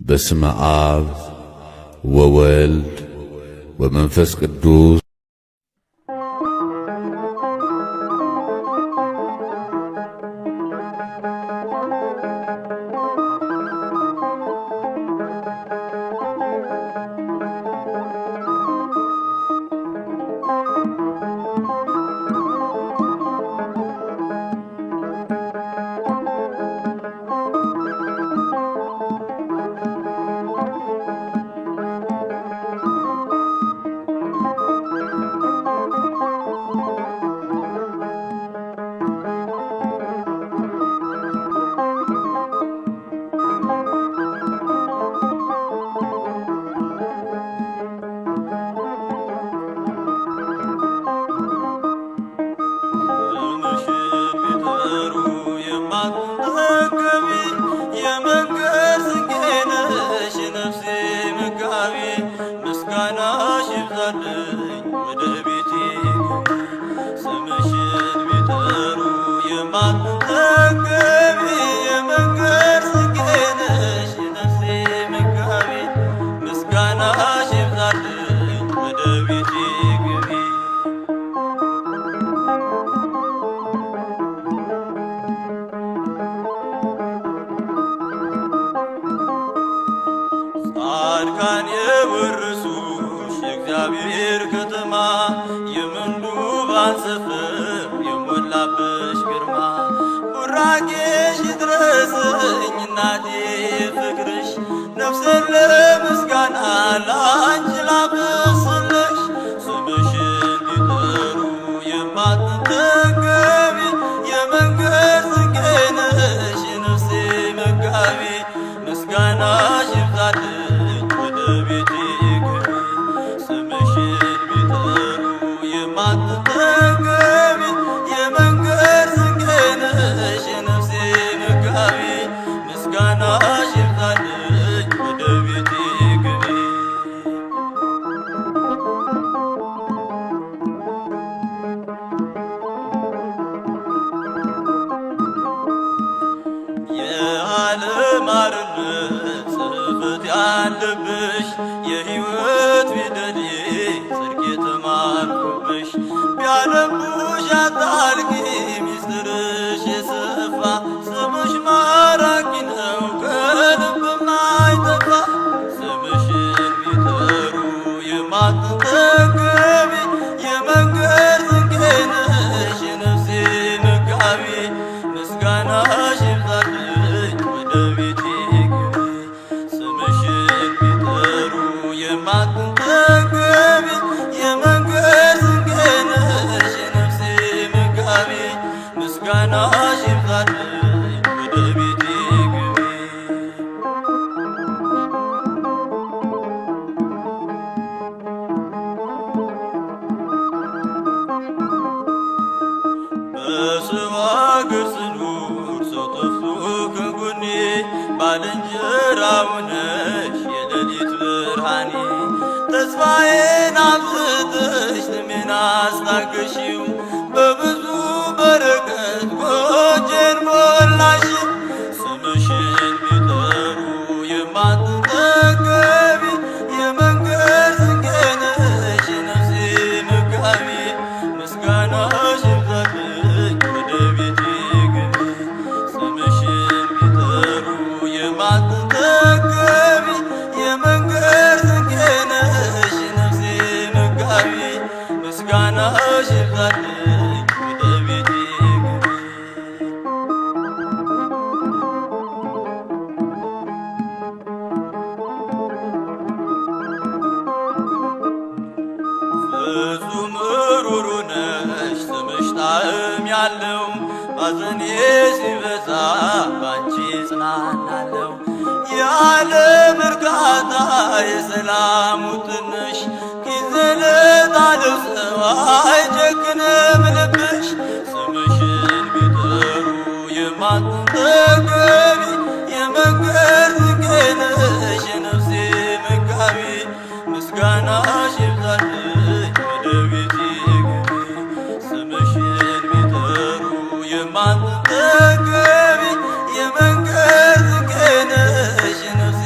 በስመ አብ ወወልድ ወመንፈስ ቅዱስ ጻድቃን የወረሱሽ የእግዚአብሔር ከተማ የምንዱባን ሰፈር የሞላብሽ ግርማ ቡራኬሽ ይድረሰኝ እናቴ ፍቅርሽ ነፍሴን ለምስጋና ላንቺ ላብስልሽ ስምሽን ቢጠሩ የማትጠገቢ የመንገድ ስንቄ ነሽ የነፍሴ መጋቢ ምስጋናሽ ይብዛልኝ ወደ ቤቴ ግቢ ስምሽን ቢጠሩ የማትጠገቢ የመንገድ ስንቄ ነሽ የነፍሴ መጋቢ ምስጋናሽ ይብዛልኝ ወደ ቤቴ ግቢ የዓለም አርነት ጽሕፈት ያለብሽ የሕይወት ፊደሌ ጽድቅ የተማርኩብሽ ቢያነቡሽ አታልቂ ሚስጥርሽ የሰፋ ስምሽ ማራኪ ነው ከልብ ማይጠፋ ስምሽን ቢጠሩ የማትጠገቢ የመንገድ ስንቄ ነሽ የነፍሴ መጋቢ ምስጋናሽ ይብዛልኝ ወደ ቤቴ ግቢ ስምሽን ቢጠሩ የማትጠገቢ የመንገድ ስንቄ ነሽ የነፍሴ መጋቢ ምስጋናሽ ይብዛልኝ ወደ ቤቴ ግቢ በሰው አገር ስኖር ሰው ጠፍቶ ከጎኔ ባልንጀራው ነሽ የሌሊት ብርሃኔ ተስፋዬን አብዝተሽ ስሜን አስታገሺው በብዙ በረከት ጎጆዬን ሞላሽው ስምሽን ቢጠሩ የማትጠገቢ የመንገድ ስንቄ ነሽ የነፍሴ መጋቢ ምስጋናሽ ይብዛልኝ ወደ ቤቴ ግቢ ስምሽን ቢጠሩ የማትጠገቢ የመንገድ ስንቄ ነሽ የነፍሴ መጋቢ ምስጋናሽ ይብዛልኝ ወደ ቤቴ ግቢ ፍጹም ሩሩ ነሽ ስምሽ ጣዕም ያለው ባዘኔ ሲበዛ ባንቺ ጽናናለው የዓለም እርካታ የሰላሙ ትንሽ ጊዜ ለጣለው ሰው አይጨክንም ልብሽ ስምሽን ቢጠሩ የማትጠገቢ የመንገድ ስንቄ ነሽ የነፍሴ መጋቢ ምስጋናሽ ይብዛልኝ ወደ ቤቴ ግቢ ስምሽን ቢጠሩ የማትጠገቢ የመንገድ ስንቄ ነሽ የነፍሴ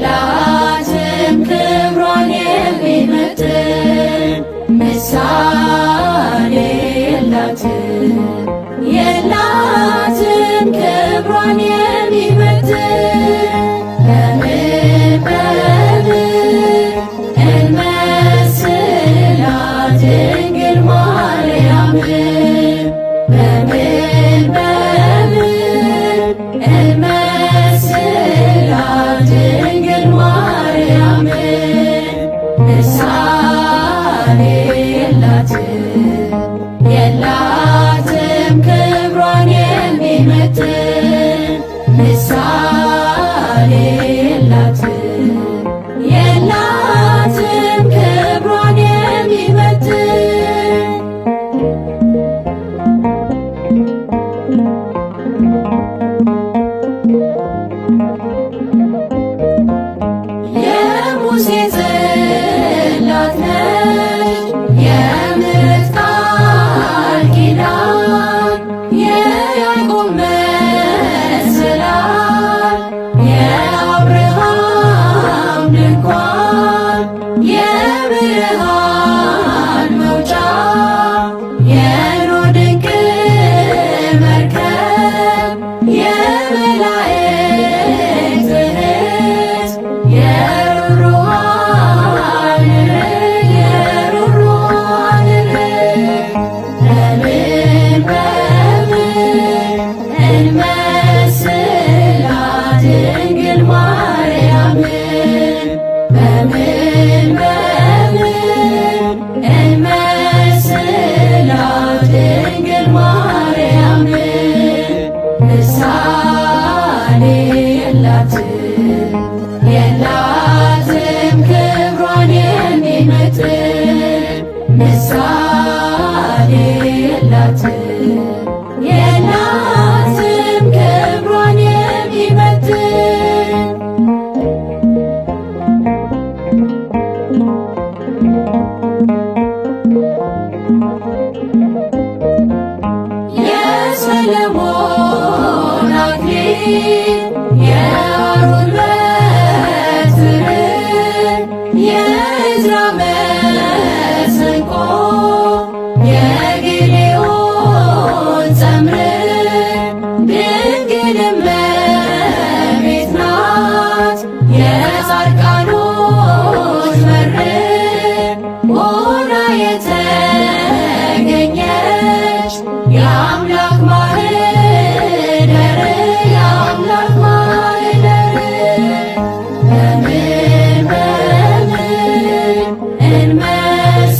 የላትም ክብሯን የሚመጥን ምሳሌ የላትም የላትም ክብሯን የሚመጥን በምን እንመስላት ድንግል ማርያምን በምን እንመስላት ድንግል ማርያምን ምሳሌ የላትም ክብሯን የሚመጥን ምሳሌ የላትም ክብሯን የሚመጥን የሙሴ ጽላት ነች የምሕረት ቃል ኪዳን የያዕቆብ መሰላል የአብርሃም ድንኳን የብርሃን መውጫ የኖኅ ድንቅ መርከብ የመላእክት እህት የሩሩሃን እንመስላት ድንግል ማርያምን በምን እንመስላት ድንግል ማርያምን ምሳሌ የላትም ክብሯን የሚመጥን ምሳሌ የላትም ክብሯን የሚመጥን የሰሎሞን አክሊል የአሮን በትር የዕዝራ መሰንቆ የጌዴዎን ጸምር ድንግል እመቤት ናት የጻድቃኖች በር ሆና የተገኘች የአምላክ ማህደር በምን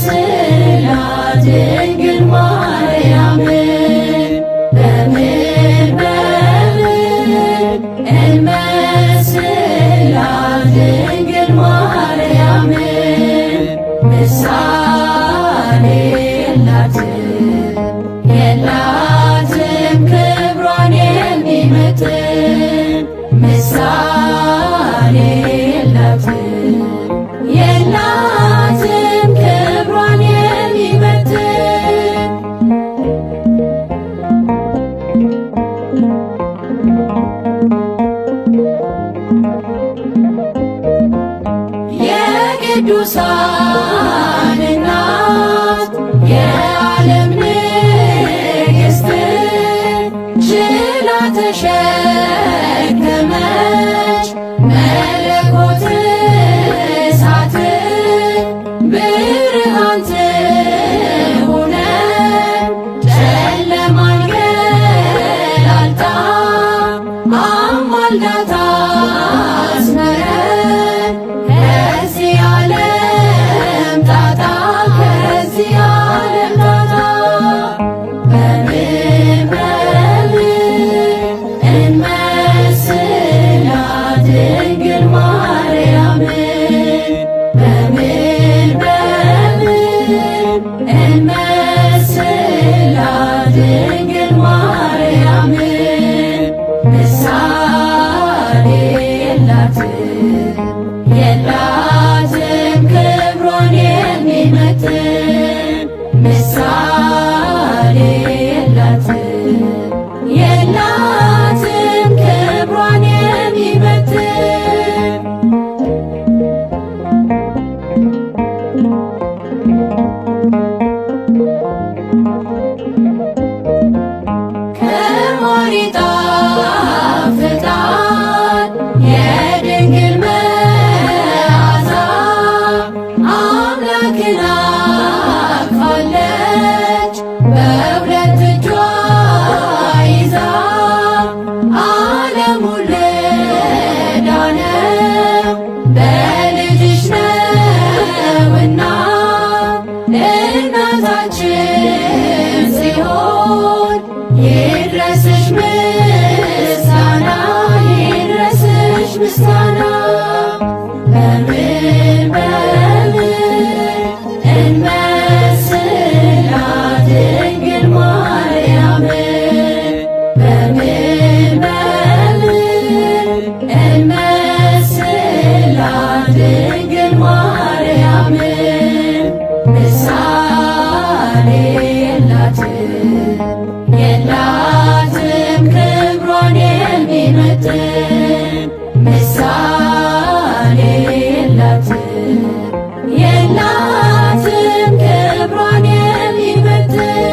እንመስላት ድንግል ማርያምን በምን እንመስላት ድንግል ማርያምን ምሳሌ የላትም ክብሯን የሚመጥን ምሳሌ የላትም ክብሯን የሚመጥን የቅዱሳን እናት የዓለም ንግሥት ችላ ተሸከመች መለኮት እሳት ብርሃን ትሁነን ጨለማን ገላልጣ ይድረስሽ ምስጋና ይድረስሽ ምስጋና በምን እንመስላት ድንግል ማርያምን በምን እንመስላት ድንግል ማርያምን ምሳሌ የላትም ክብሯን የሚመጥን ምሳሌ የላትም ክብሯን የሚመጥን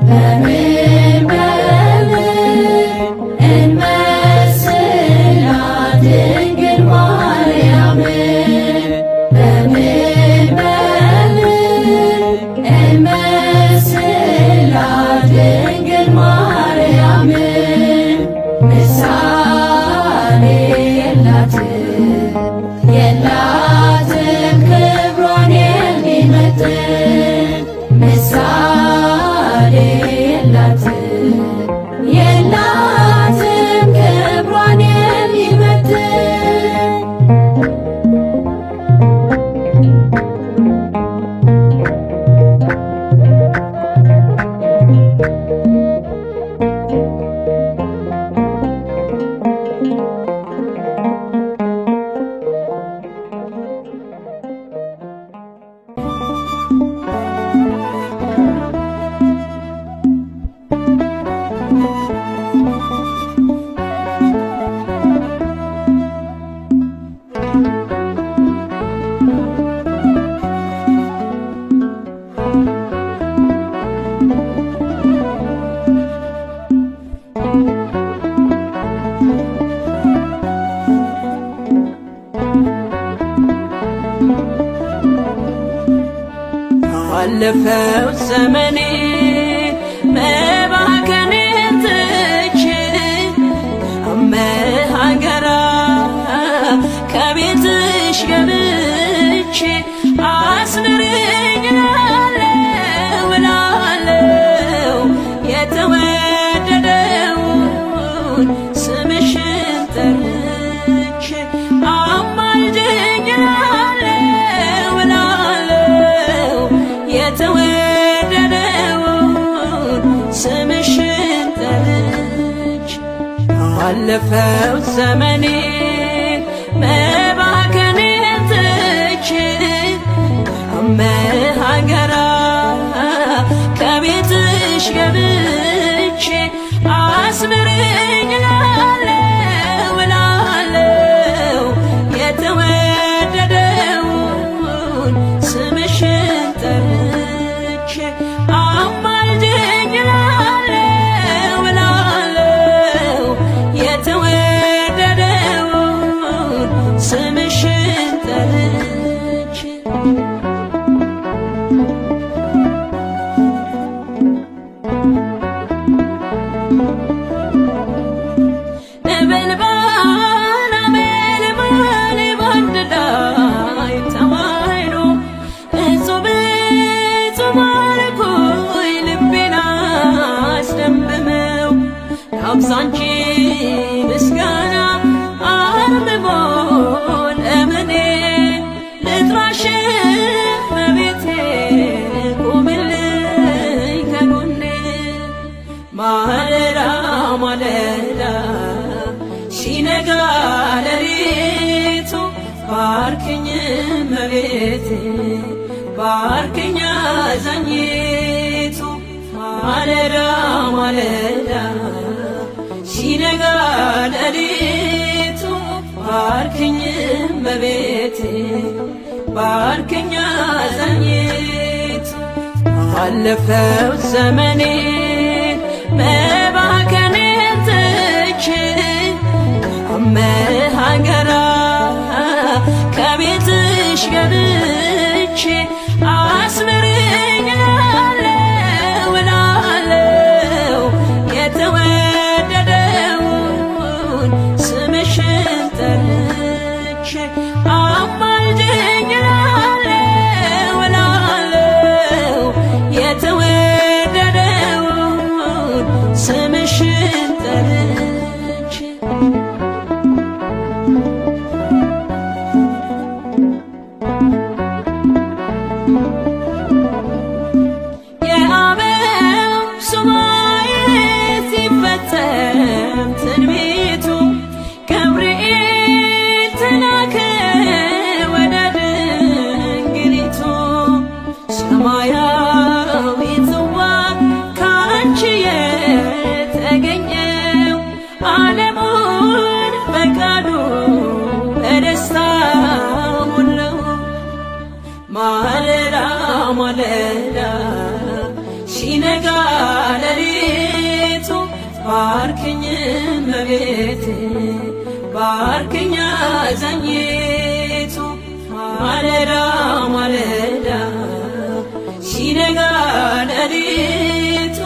በምን እንመስላት ድንግል ማርያምን በምን እንመስላት ድንግል ማርያምን ምሳሌ የላትም ክብሯን የሚመጥን ምሳሌ የላትም ክብሯን የሚመጥን ባለፈው ዘመኔ መባከኔን ትቼ ከመሃገራ ከቤትሽ ገብቼ አስምረኝ እላለሁ የተወደደውን ስምሽን ጠርቼ አማልጅኝ የተወደደውን ስምሽን ጠርቼ ባለፈው ዘመኔ መባከኔን ትቼ ከመሃገራ ከቤትሽ ገብቼ አስምረኝ እላለሁ የተወደደውን ስምሽን ጠርቼ አማልጅኝ እላለሁ የተወደደውን ስምሽን ጠርቼ አብዛንቺ ምስጋና አርምሞ ለምኔ ልጥራሽ በቤቴ ቁምልኝ ከጎኔ ማለዳ ማለዳ ሲነጋ ሌሊቱ ባርክኝ በቤቴ ባርክኝ አዛኝቱ ማለዳ ማለዳ ሲነጋ ሌሊቱ ባርክኝ በቤቴ ባርክኝ አዛኝቱ ባለፈው ዘመኔ መባከኔን ትቼ ከመሃገራ ከቤትሽ ገብቼ አስምረኝ እላለሁ የተወደደውን ስምሽን ጠርቼ አማልጅኝ እላለሁ የተወደደውን ስምሽን ጠርቼ የአበው ሱባኤ ሲፈጸም ትንቢቱ ገብርኤል ተላከ ወደ ድንግሊቱ ሰማያዊ ጽዋ ካንቺ የተገኘው ዓለሙን በቃሉ በደስታ ሞላው። ማለዳ ማለዳ ሲነጋ ሌሊቱ ባርክኝ እመቤቴ ባርክኝ አዛኝቱ ማለዳ ማለዳ ሲነጋ ሌሊቱ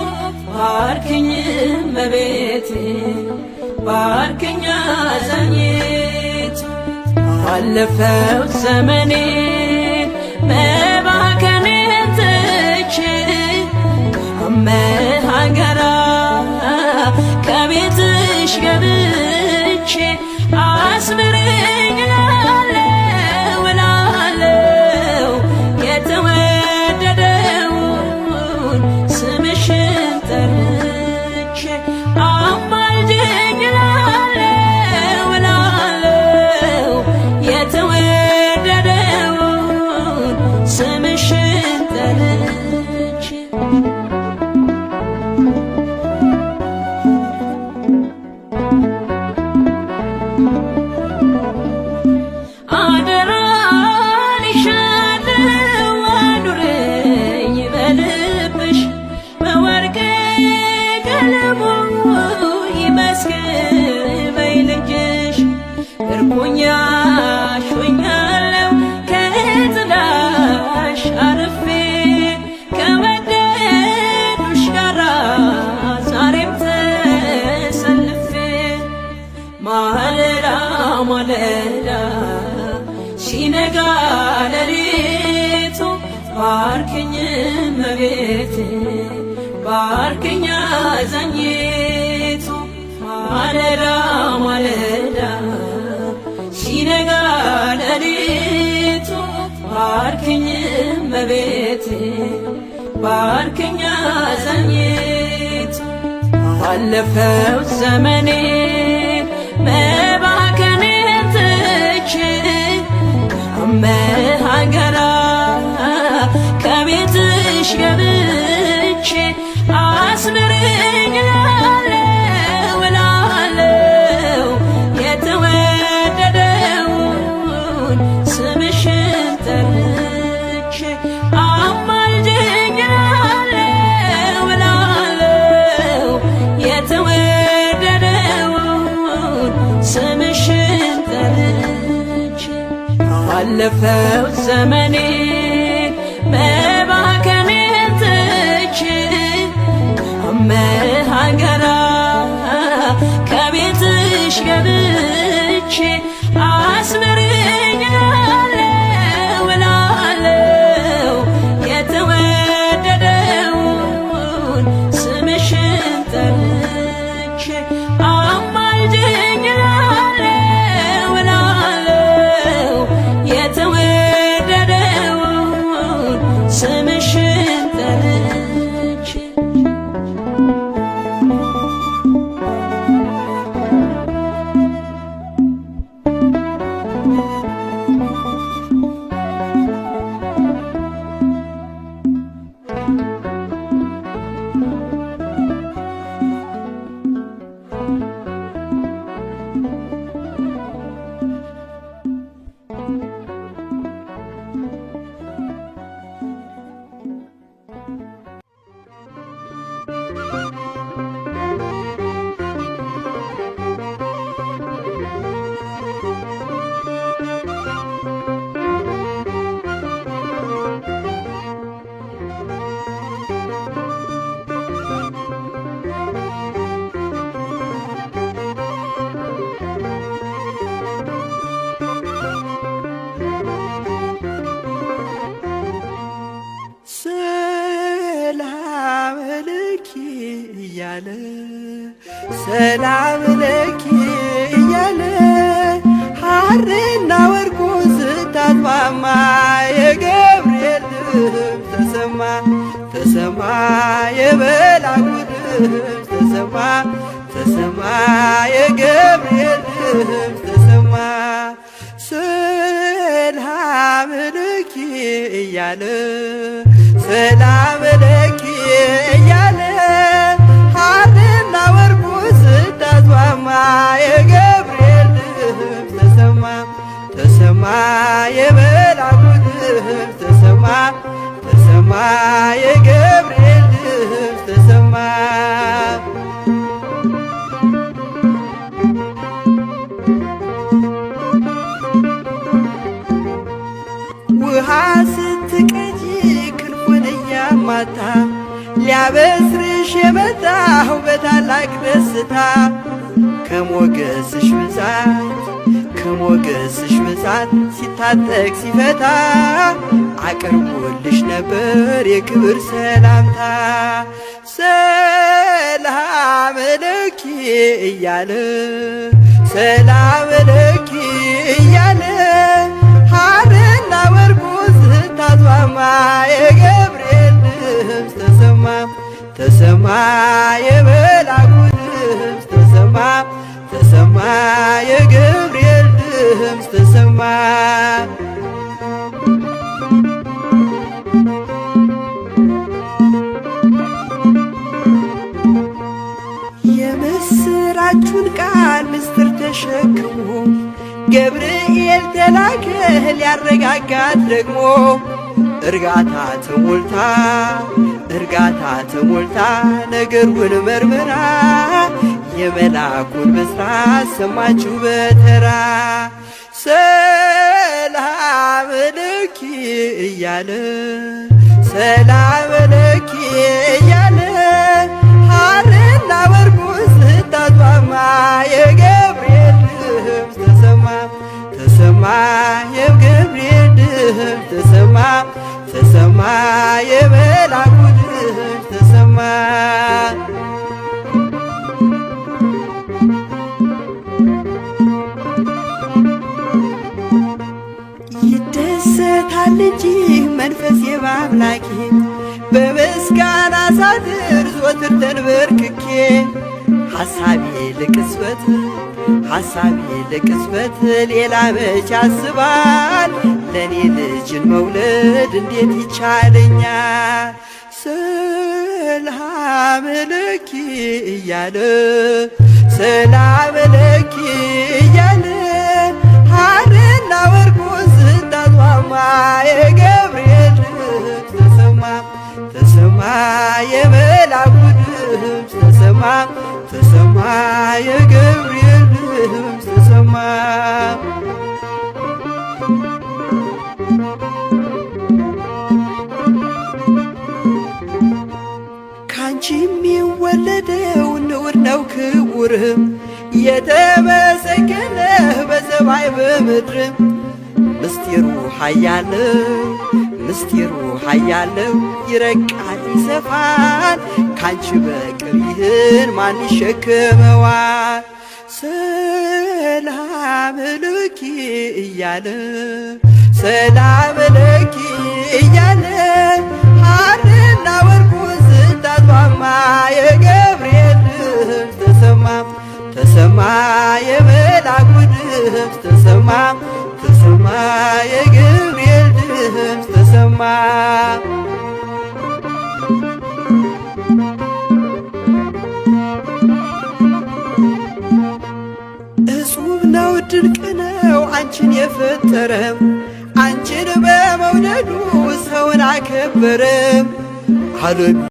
ባርክኝ እመቤቴ ባርክኝ አዛኝቱ አለፈው ዘመኔ መባከኔን ትቼ ከመሃገራ ከቤትሽ ገብቼ አስምረኝ እላለሁ እላለሁ የተወደደውን ስምሽን ጠርቼ አማልጅኝ እላለሁ እላለሁ የተወደደውን ስምሽን ጠርቼ አደራን ይሻለው አኑረኝ በልብሽ በወርቅ ቀለሙ ይመስክበኝ ልጅሽ እርቁኛሽ ሆኛለሁ ከጥላሽ አርፌ ከወደዱሽ ጋራ ዛሬም ተሰልፌ ማለዳ ማለዳ ሲነጋ ሌሊቱ ባርክኝ እመቤቴ ባርክኝ አዛኝቱ ማለዳ ማለዳ ሲነጋ ሌሊቱ ባርክኝ እመቤቴ ባርክኝ አዛኝቱ አለፈው ዘመኔ መባከኔን ትቼ ከመሃገራ ከቤትሽ ገብቼ አስምረኝ እላለሁ እላለሁ የተወደደውን ስምሽን ጠርቼ አማልጅኝ እላለሁ እላለሁ የተወደደውን ስምሽን ጠርቼ አለፈው ዘመኔ መባከኔን ትቼ ከመሃገራ ከቤትሽ ገብቼ አስምረኝ እላለሁ እላለሁ የተወደደውን ስምሽን ጠርቼ አማልጅኝ እላለሁ እላለሁ የተወደደውን ስምሽን ጠርቼ እያለ ሰላም ለኪ እያለ ሐርና ወርቁ ስታስማማ የገብርኤል ድምፅ ተሰማ ተሰማ የመልአኩ ድምፅ ተሰማ ተሰማ የገብርኤል ድምፅ ተሰማ ሰላም ለኪ እያለ ሰላም ለኪ እያለ ሐርና ወርቁ ስታስማማ የገብርኤል ድምፅ ተሰማ ተሰማ የመልአኩ ድምፅ ተሰማ ተሰማ የገብርኤል ድምፅ ተሰማ ውሃ ስትቀጂ ክንፉን እያማታ ሊያበስርሽ የመጣው በታላቅ ደስታ ከሞገስሽ ብዛት ሲታጠቅ ሲፈታ አቅርቦልሽ ነበር የክብር ሰላምታ ሰላም ለኪ እያለ ሰላም ለኪ እያለ ሐርና ወርቁ ስታስማማ የገብርኤል ድምፅ ተሰማ ተሰማ የመልአኩ ድምፅ ተሰማ ተሰማ የገብርኤል ድምፅ ተሰማ የምስራቹን ቃል ምስጢር ተሸክሞ ገብርኤል ተላከ ሊያረጋጋት ደግሞ እርጋታ ተሞልታ ነገሩን መርምራ የመልአኩን ብስራት ሰማችሁ በተራ ሰላም ለኪ እያለ ሰላም ለኪ እያለ ሐርና ወርቁ ስታስማማ የገብርኤል ድምፅ ተሰማ ተሰማ የገብርኤል ድምፅ ተሰማ ተሰማ የመልአኩ ድምፅ ተሰማ ይደሰታል እንጂ መንፈሴ በአምላኬ በምስጋና ሳድር ዘወትር ተንበርክኬ ሐሳቤ ለቅጽበት ሌላ መች ያስባል ለኔ ልጅን መውለድ እንዴት ይቻለኛል ሰላም ለኪ እያለ ሰላም ለኪ እያለ ሐርና ወርቁ ስታስማማ የገብርኤል ድምፅ ተሰማ ተሰማ የመልአኩ ድምፅ ተሰማ ተሰማ የገብርኤል ድምፅ ተሰማ ካንቺ የሚወለደው ንዑድ ነው ክቡርም የተመሰገነ በሰማይ በምድርም ምስጢሩ ኃያለው ይረቃል ይሰፋል ካንቺ በቀር ይህን ማን ይሸከመዋል ሰላም ለኪ እያለ ሰላም ለኪ እያለ ሐርና ወርቁ ስታስማማ የገብርኤል ድምፅ ተሰማ ተሰማ የመልአኩ ድምፅ ተሰማ ተሰማ የገብርኤል ድምፅ ተሰማ እጹብ ነው ድንቅ ነው አንቺን የፈጠረም አንቺን በመውደዱ ሰውን አከበረም ዓለም